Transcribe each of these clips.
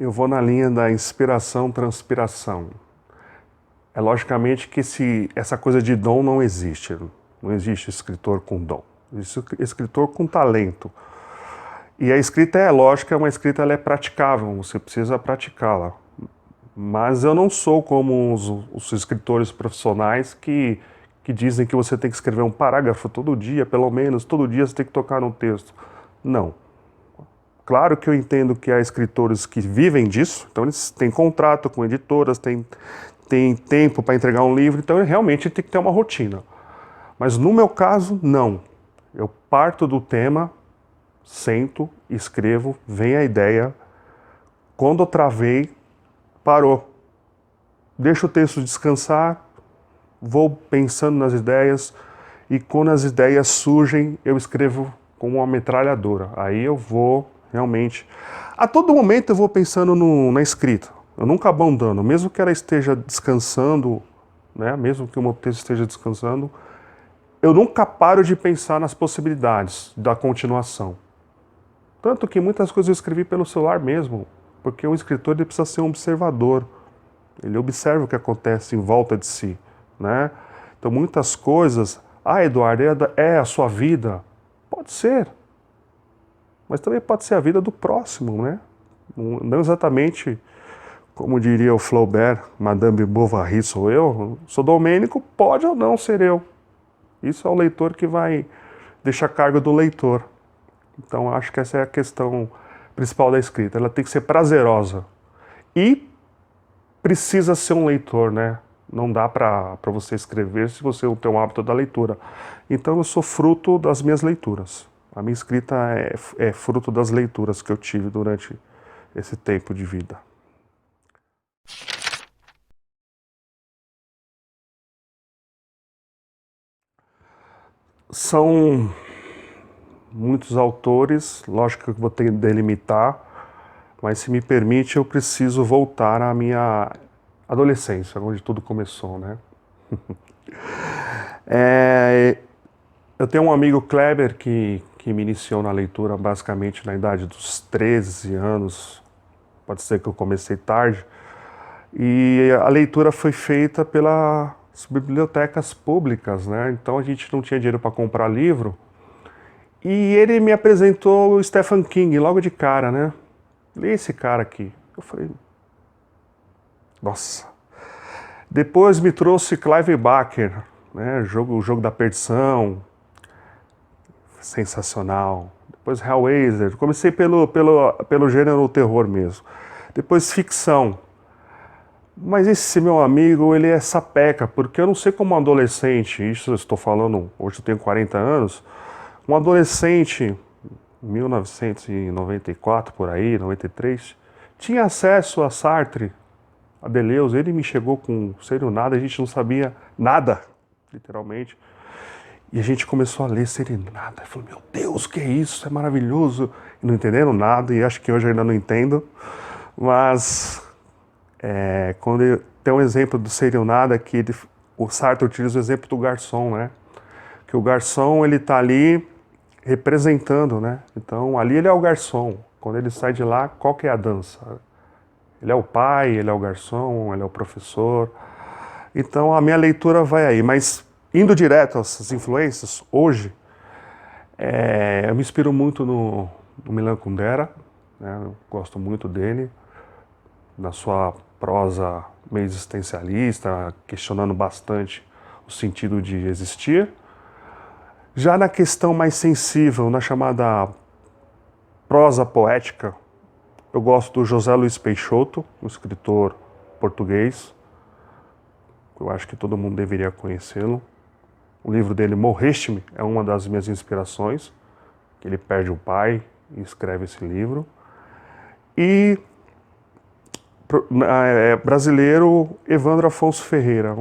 Eu vou na linha da inspiração-transpiração. É logicamente que essa coisa de dom não existe. Não existe escritor com dom. Existe escritor com talento. E a escrita é lógica, uma escrita ela é praticável, você precisa praticá-la. Mas eu não sou como os escritores profissionais que dizem que você tem que escrever um parágrafo todo dia, pelo menos, todo dia você tem que tocar no texto. Não. Claro que eu entendo que há escritores que vivem disso, então eles têm contrato com editoras, têm tempo para entregar um livro, então realmente tem que ter uma rotina. Mas no meu caso, não. Eu parto do tema, sento, escrevo, vem a ideia, quando eu travei, parou. Deixo o texto descansar, vou pensando nas ideias e quando as ideias surgem, eu escrevo como uma metralhadora. Aí eu vou realmente... A todo momento eu vou pensando na escrita. Eu nunca abandono, mesmo que ela esteja descansando, né? Mesmo que o meu texto esteja descansando, eu nunca paro de pensar nas possibilidades da continuação. Tanto que muitas coisas eu escrevi pelo celular mesmo, porque um escritor ele precisa ser um observador. Ele observa o que acontece em volta de si, né? Então muitas coisas, Eduardo, é a sua vida? Pode ser, mas também pode ser a vida do próximo, né? Não exatamente, como diria o Flaubert, Madame Bovary sou eu, sou Domênico, pode ou não ser eu. Isso é o leitor que vai deixar a cargo do leitor. Então acho que essa é a questão principal da escrita, ela tem que ser prazerosa. E precisa ser um leitor, né? Não dá para você escrever se você não tem um hábito da leitura. Então eu sou fruto das minhas leituras. A minha escrita é fruto das leituras que eu tive durante esse tempo de vida. São muitos autores, lógico que eu vou ter que delimitar, mas se me permite eu preciso voltar à minha adolescência, onde tudo começou, né? Eu tenho um amigo, Kleber, que me iniciou na leitura basicamente na idade dos 13 anos, pode ser que eu comecei tarde, e a leitura foi feita pelas bibliotecas públicas, né? Então a gente não tinha dinheiro para comprar livro, e ele me apresentou o Stephen King logo de cara, né? Lê esse cara aqui. Eu falei, nossa. Depois me trouxe Clive Barker, né? O Jogo da Perdição, sensacional. Depois Hellraiser, comecei pelo gênero terror mesmo. Depois ficção. Mas esse meu amigo, ele é sapeca, porque eu não sei como um adolescente, isso eu estou falando, hoje eu tenho 40 anos, um adolescente, 1994 por aí, 93, tinha acesso a Sartre, a Deleuze, ele me chegou com sério nada, a gente não sabia nada, literalmente. E a gente começou a ler Serenata. Eu falei, meu Deus, que é isso? É maravilhoso. E não entendendo nada, e acho que hoje eu ainda não entendo. Mas quando tem um exemplo do Serenata que o Sartre utiliza o exemplo do garçom, né? Que o garçom, ele tá ali representando, né? Então, ali ele é o garçom. Quando ele sai de lá, qual que é a dança? Ele é o pai, ele é o garçom, ele é o professor. Então, a minha leitura vai aí. Mas, indo direto às influências, hoje, eu me inspiro muito no Milan Kundera, né? Eu gosto muito dele, na sua prosa meio existencialista, questionando bastante o sentido de existir. Já na questão mais sensível, na chamada prosa poética, eu gosto do José Luiz Peixoto, um escritor português. Eu acho que todo mundo deveria conhecê-lo. O livro dele, Morreste-me, é uma das minhas inspirações. Ele perde o pai e escreve esse livro. E brasileiro, Evandro Afonso Ferreira,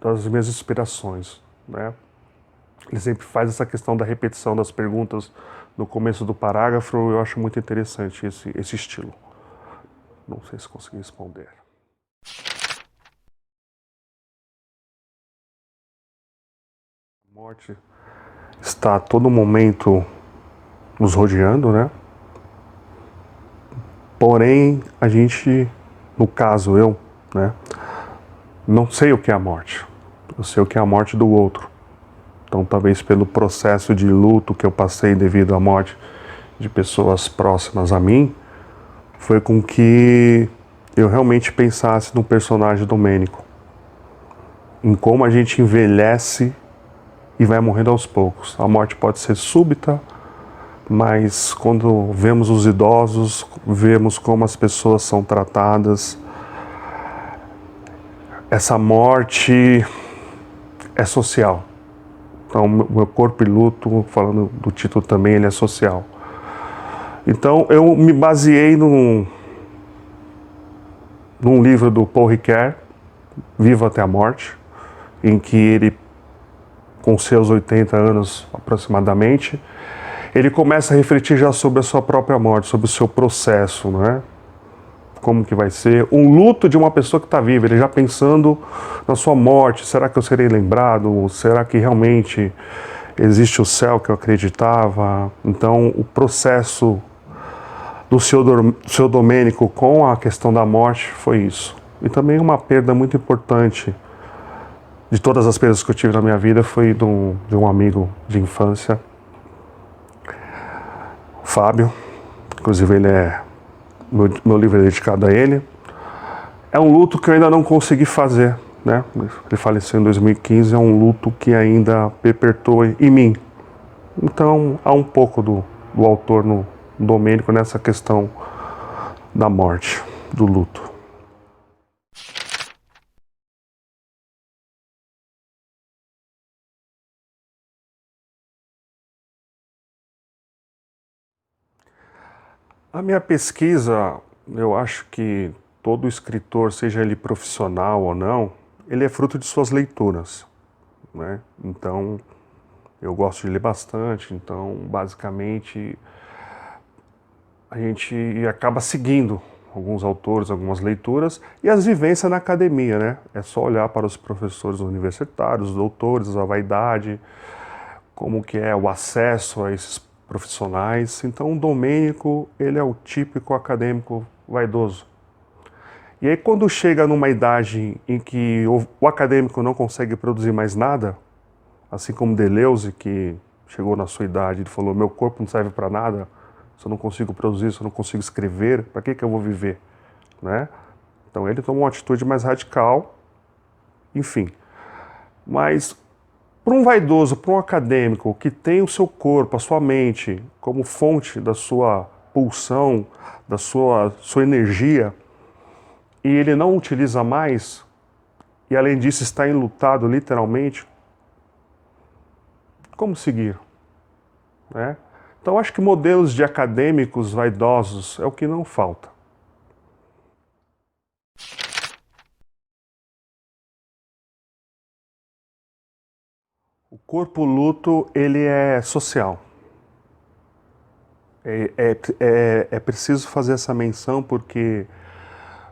das minhas inspirações, né? Ele sempre faz essa questão da repetição das perguntas no começo do parágrafo, eu acho muito interessante esse estilo. Não sei se consegui responder. A morte está a todo momento nos rodeando, né? Porém, a gente, no caso eu, né, não sei o que é a morte. Eu sei o que é a morte do outro. Então, talvez pelo processo de luto que eu passei devido à morte de pessoas próximas a mim, foi com que eu realmente pensasse no personagem Domênico, em como a gente envelhece e vai morrendo aos poucos. A morte pode ser súbita, mas quando vemos os idosos, vemos como as pessoas são tratadas, essa morte é social. Então, meu corpo e luto, falando do título também, ele é social. Então, eu me baseei num livro do Paul Ricoeur, Viva até a Morte, em que ele, com seus 80 anos aproximadamente, ele começa a refletir já sobre a sua própria morte, sobre o seu processo, né? Como que vai ser um luto de uma pessoa que está viva, ele já pensando na sua morte, será que eu serei lembrado? Será que realmente existe o céu que eu acreditava? Então, o processo do seu Domênico com a questão da morte foi isso. E também uma perda muito importante de todas as perdas que eu tive na minha vida foi de um amigo de infância, Fábio. Inclusive ele é meu livro é dedicado a ele. É um luto que eu ainda não consegui fazer, né? Ele faleceu em 2015, é um luto que ainda perpetua em mim. Então há um pouco do autor no Domênico nessa questão da morte, do luto. A minha pesquisa, eu acho que todo escritor, seja ele profissional ou não, ele é fruto de suas leituras, né? Então, eu gosto de ler bastante, então, basicamente, a gente acaba seguindo alguns autores, algumas leituras e as vivências na academia, né? É só olhar para os professores universitários, os doutores, a vaidade, como que é o acesso a esses profissionais. Então, o Domênico, ele é o típico acadêmico vaidoso. E aí, quando chega numa idade em que o acadêmico não consegue produzir mais nada, assim como Deleuze, que chegou na sua idade e falou: meu corpo não serve para nada, se eu não consigo produzir, se eu não consigo escrever, para que eu vou viver? Né? Então, ele tomou uma atitude mais radical, enfim. Mas para um vaidoso, para um acadêmico que tem o seu corpo, a sua mente como fonte da sua pulsão, da sua energia, e ele não utiliza mais, e além disso está enlutado literalmente, como seguir? Né? Então acho que modelos de acadêmicos vaidosos é o que não falta. O corpo luto, ele é social. É preciso fazer essa menção porque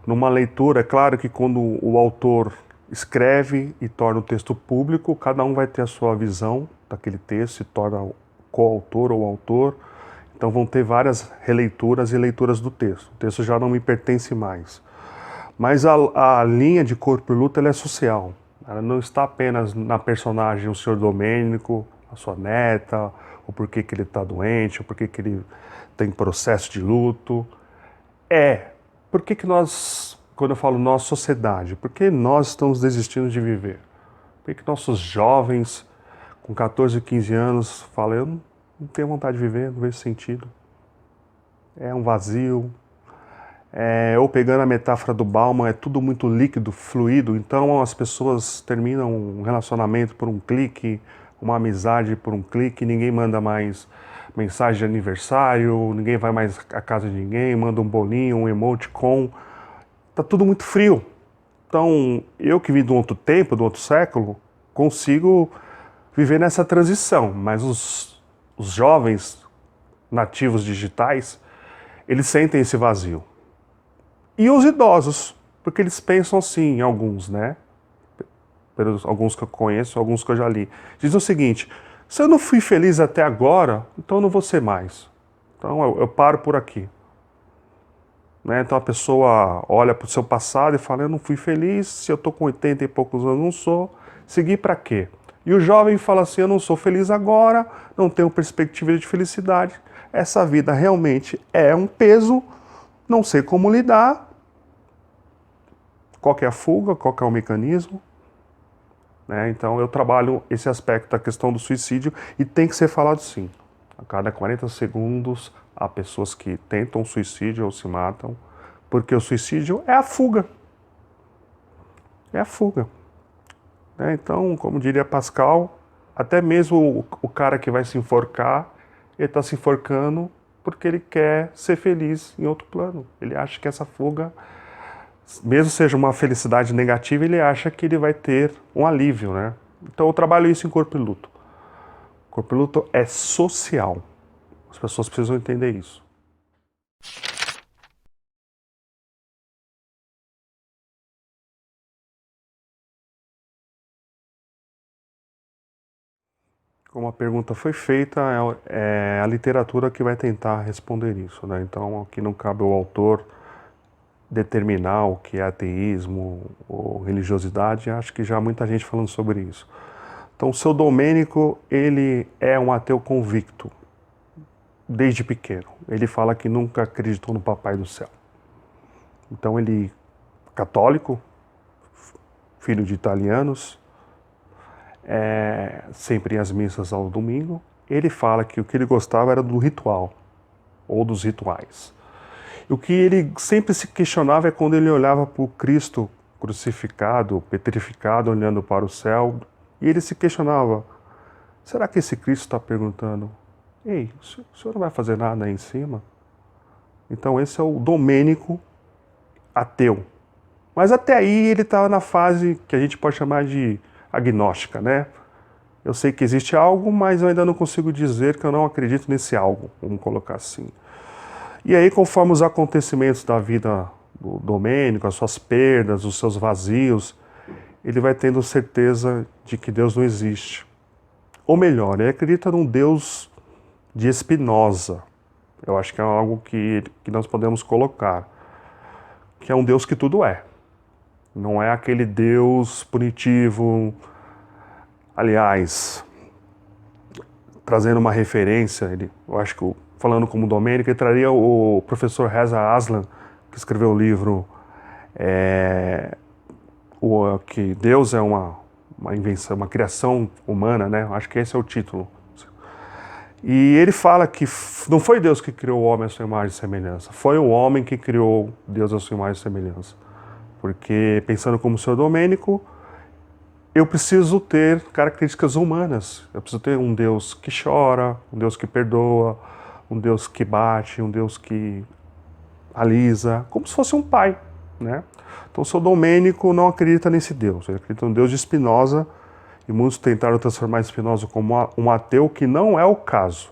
numa leitura, é claro que quando o autor escreve e torna o texto público, cada um vai ter a sua visão daquele texto, se torna coautor ou autor, então vão ter várias releituras e leituras do texto. O texto já não me pertence mais. Mas a linha de corpo e luto, ela é social. Ela não está apenas na personagem, o Sr. Domênico, a sua neta, o porquê que ele está doente, o porquê que ele tem processo de luto. Por que que quando eu falo nós, sociedade, por que nós estamos desistindo de viver? Por que nossos jovens, com 14, 15 anos, falam: eu não tenho vontade de viver, não vejo sentido. É um vazio. Ou pegando a metáfora do Bauman, é tudo muito líquido, fluido, então as pessoas terminam um relacionamento por um clique, uma amizade por um clique, ninguém manda mais mensagem de aniversário, ninguém vai mais à casa de ninguém, manda um bolinho, um emoticon, tá tudo muito frio. Então, eu que vim de um outro tempo, de um outro século, consigo viver nessa transição, mas os jovens nativos digitais, eles sentem esse vazio. E os idosos, porque eles pensam assim, alguns, né? Alguns que eu conheço, alguns que eu já li. Diz o seguinte: se eu não fui feliz até agora, então eu não vou ser mais. Então eu paro por aqui. né? Então a pessoa olha para o seu passado e fala, eu não fui feliz, se eu estou com 80 e poucos anos, não sou, seguir para quê? E o jovem fala assim, eu não sou feliz agora, não tenho perspectiva de felicidade, essa vida realmente é um peso, não sei como lidar, qual que é a fuga, qual que é o mecanismo, né? Então eu trabalho esse aspecto da questão do suicídio e tem que ser falado sim. A cada 40 segundos há pessoas que tentam suicídio ou se matam, porque o suicídio é a fuga. É a fuga. Né? Então, como diria Pascal, até mesmo o cara que vai se enforcar, ele está se enforcando porque ele quer ser feliz em outro plano. Ele acha que essa fuga, mesmo seja uma felicidade negativa, ele acha que ele vai ter um alívio, né? Então eu trabalho isso em Corpo e Luto. Corpo e Luto é social. As pessoas precisam entender isso. Como a pergunta foi feita, é a literatura que vai tentar responder isso, né? Então aqui não cabe ao autor determinar o que é ateísmo ou religiosidade, acho que já há muita gente falando sobre isso. Então o seu Domênico, ele é um ateu convicto, desde pequeno. Ele fala que nunca acreditou no Papai do Céu. Então ele, católico, filho de italianos, sempre em as missas ao domingo, ele fala que o que ele gostava era do ritual, ou dos rituais. O que ele sempre se questionava é quando ele olhava para o Cristo crucificado, petrificado, olhando para o céu, e ele se questionava, será que esse Cristo está perguntando, ei, o senhor não vai fazer nada aí em cima? Então esse é o Domênico ateu. Mas até aí ele estava na fase que a gente pode chamar de agnóstica, né? Eu sei que existe algo, mas eu ainda não consigo dizer que eu não acredito nesse algo, vamos colocar assim. E aí, conforme os acontecimentos da vida do Domênico, as suas perdas, os seus vazios, ele vai tendo certeza de que Deus não existe. Ou melhor, ele acredita num Deus de Spinoza. Eu acho que é algo que nós podemos colocar. Que é um Deus que tudo é. Não é aquele Deus punitivo. Aliás, trazendo uma referência, eu acho que falando como Domênico, ele traria o professor Reza Aslan, que escreveu o livro que Deus é uma invenção, uma criação humana, né? Acho que esse é o título. E ele fala que não foi Deus que criou o homem à sua imagem e semelhança, foi o homem que criou Deus à sua imagem e semelhança. Porque, pensando como o Senhor Domênico, eu preciso ter características humanas. Eu preciso ter um Deus que chora, um Deus que perdoa, um Deus que bate, um Deus que alisa, como se fosse um pai, né? Então, o São Domênico não acredita nesse Deus, ele acredita no Deus de Spinoza, e muitos tentaram transformar Spinoza como um ateu, que não é o caso,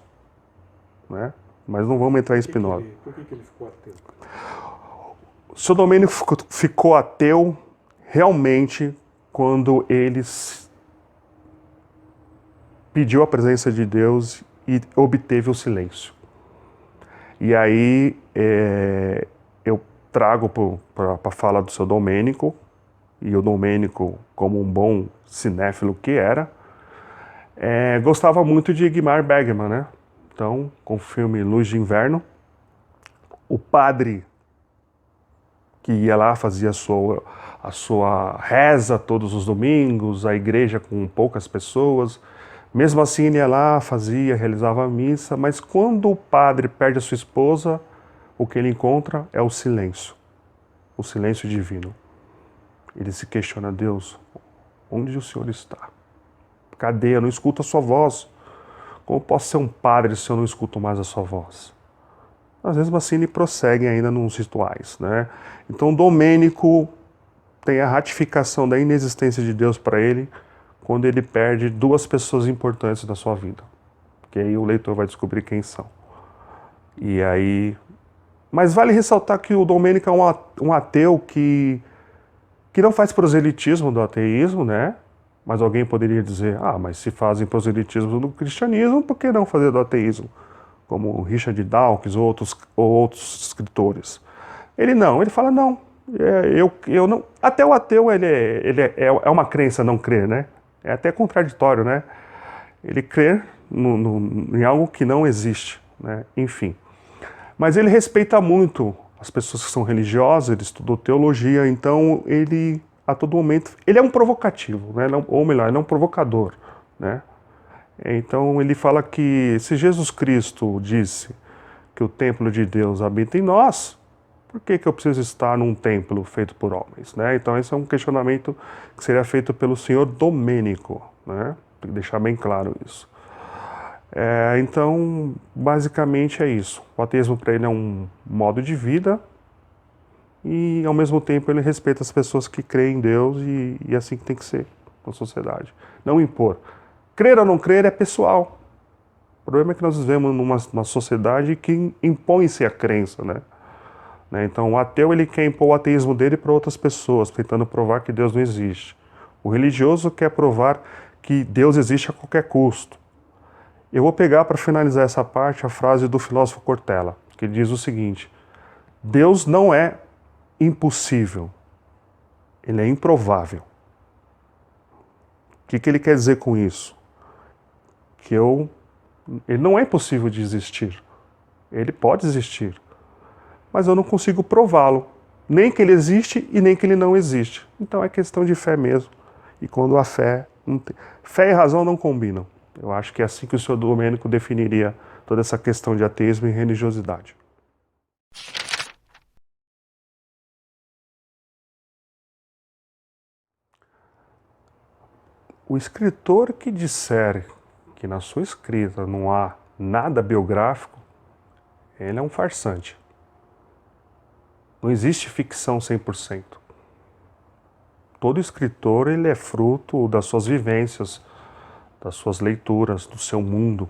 né? Mas não vamos entrar em Spinoza. Por que ele ficou ateu? O São Domênico ficou ateu realmente quando ele pediu a presença de Deus e obteve o silêncio. E aí eu trago para a fala do Seu Domênico, e o Domênico, como um bom cinéfilo que era, gostava muito de Ingmar Bergman, né? Então, com o filme Luz de Inverno, o padre que ia lá, fazia a sua reza todos os domingos, a igreja com poucas pessoas, mesmo assim ele ia lá, fazia, realizava a missa, mas quando o padre perde a sua esposa, o que ele encontra é o silêncio divino. Ele se questiona, Deus, onde o Senhor está? Cadê? Eu não escuto a sua voz. Como posso ser um padre se eu não escuto mais a sua voz? Mas mesmo assim ele prossegue ainda nos rituais, né? Então Domênico tem a ratificação da inexistência de Deus para ele quando ele perde duas pessoas importantes da sua vida. Que aí o leitor vai descobrir quem são. E aí... Mas vale ressaltar que o Domênico é um ateu que não faz proselitismo do ateísmo, né? Mas alguém poderia dizer, mas se fazem proselitismo do cristianismo, por que não fazer do ateísmo? Como Richard Dawkins ou outros escritores. Ele fala, não, eu não. Até o ateu, é uma crença não crer, né? É até contraditório, né? Ele crê em algo que não existe, né? Enfim. Mas ele respeita muito as pessoas que são religiosas, ele estudou teologia, então ele, a todo momento, ele é um provocativo, né? Ou melhor, ele é um provocador, né? Então ele fala que se Jesus Cristo disse que o templo de Deus habita em nós, por que eu preciso estar num templo feito por homens, né? Então esse é um questionamento que seria feito pelo senhor Domênico, né? Tem que deixar bem claro isso. Então, basicamente é isso. O ateísmo para ele é um modo de vida e, ao mesmo tempo, ele respeita as pessoas que creem em Deus e é assim que tem que ser na sociedade. Não impor. Crer ou não crer é pessoal. O problema é que nós vivemos numa sociedade que impõe-se a crença, né? Então, o ateu ele quer impor o ateísmo dele para outras pessoas, tentando provar que Deus não existe. O religioso quer provar que Deus existe a qualquer custo. Eu vou pegar para finalizar essa parte a frase do filósofo Cortella, que diz o seguinte: Deus não é impossível, ele é improvável. O que ele quer dizer com isso? Que ele não é impossível de existir. Ele pode existir, mas eu não consigo prová-lo. Nem que ele existe e nem que ele não existe. Então é questão de fé mesmo. E quando a fé e razão não combinam. Eu acho que é assim que o senhor Domênico definiria toda essa questão de ateísmo e religiosidade. O escritor que disser que na sua escrita não há nada biográfico, ele é um farsante. Não existe ficção 100%. Todo escritor ele é fruto das suas vivências, das suas leituras, do seu mundo.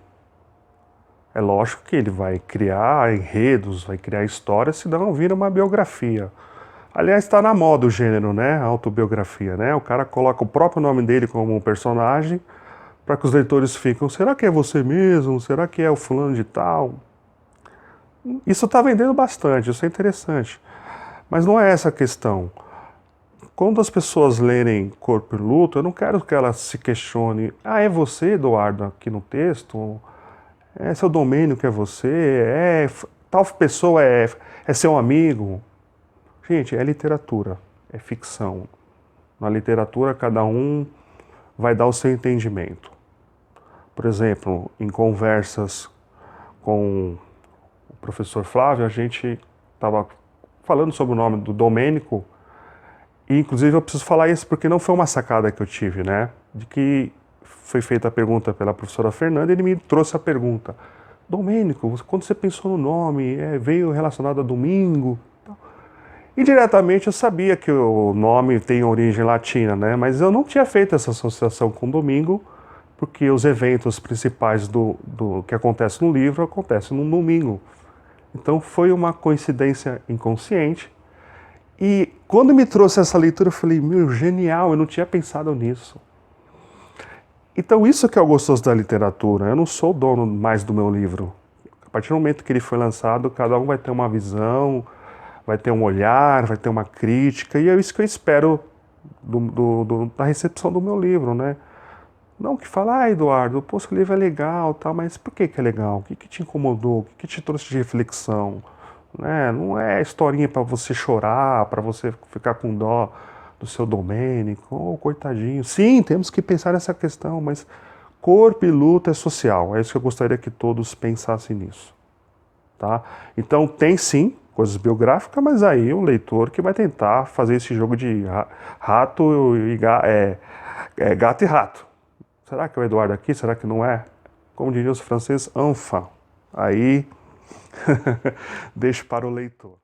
É lógico que ele vai criar enredos, vai criar histórias, senão vira uma biografia. Aliás, está na moda o gênero, né? A autobiografia, né? O cara coloca o próprio nome dele como personagem para que os leitores fiquem, será que é você mesmo? Será que é o fulano de tal? Isso está vendendo bastante, isso é interessante. Mas não é essa a questão. Quando as pessoas lerem Corpo e Luto, eu não quero que elas se questionem, é você, Eduardo, aqui no texto? É seu domínio que é você? Tal pessoa é seu amigo? Gente, é literatura, é ficção. Na literatura, cada um vai dar o seu entendimento. Por exemplo, em conversas com o professor Flávio, a gente estava falando sobre o nome do Domênico, e inclusive eu preciso falar isso porque não foi uma sacada que eu tive, né? De que foi feita a pergunta pela professora Fernanda e ele me trouxe a pergunta. Domênico, quando você pensou no nome, veio relacionado a domingo? Indiretamente eu sabia que o nome tem origem latina, né? Mas eu não tinha feito essa associação com domingo, porque os eventos principais do que acontece no livro acontecem no domingo. Então foi uma coincidência inconsciente. E quando me trouxe essa leitura, eu falei, meu, genial, eu não tinha pensado nisso. Então isso que é o gostoso da literatura, eu não sou o dono mais do meu livro. A partir do momento que ele foi lançado, cada um vai ter uma visão, vai ter um olhar, vai ter uma crítica, e é isso que eu espero da recepção do meu livro, né? Não que fala, Eduardo, pô, seu livro é legal, tal, mas por que é legal? O que te incomodou? O que te trouxe de reflexão? Né? Não é historinha para você chorar, para você ficar com dó do seu Domênico, coitadinho. Sim, temos que pensar nessa questão, mas corpo e luta é social. É isso que eu gostaria que todos pensassem nisso. Tá? Então tem sim coisas biográficas, mas aí o leitor que vai tentar fazer esse jogo de rato e gato e rato. Será que é o Eduardo aqui? Será que não é? Como diriam os franceses, enfant. Aí deixo para o leitor.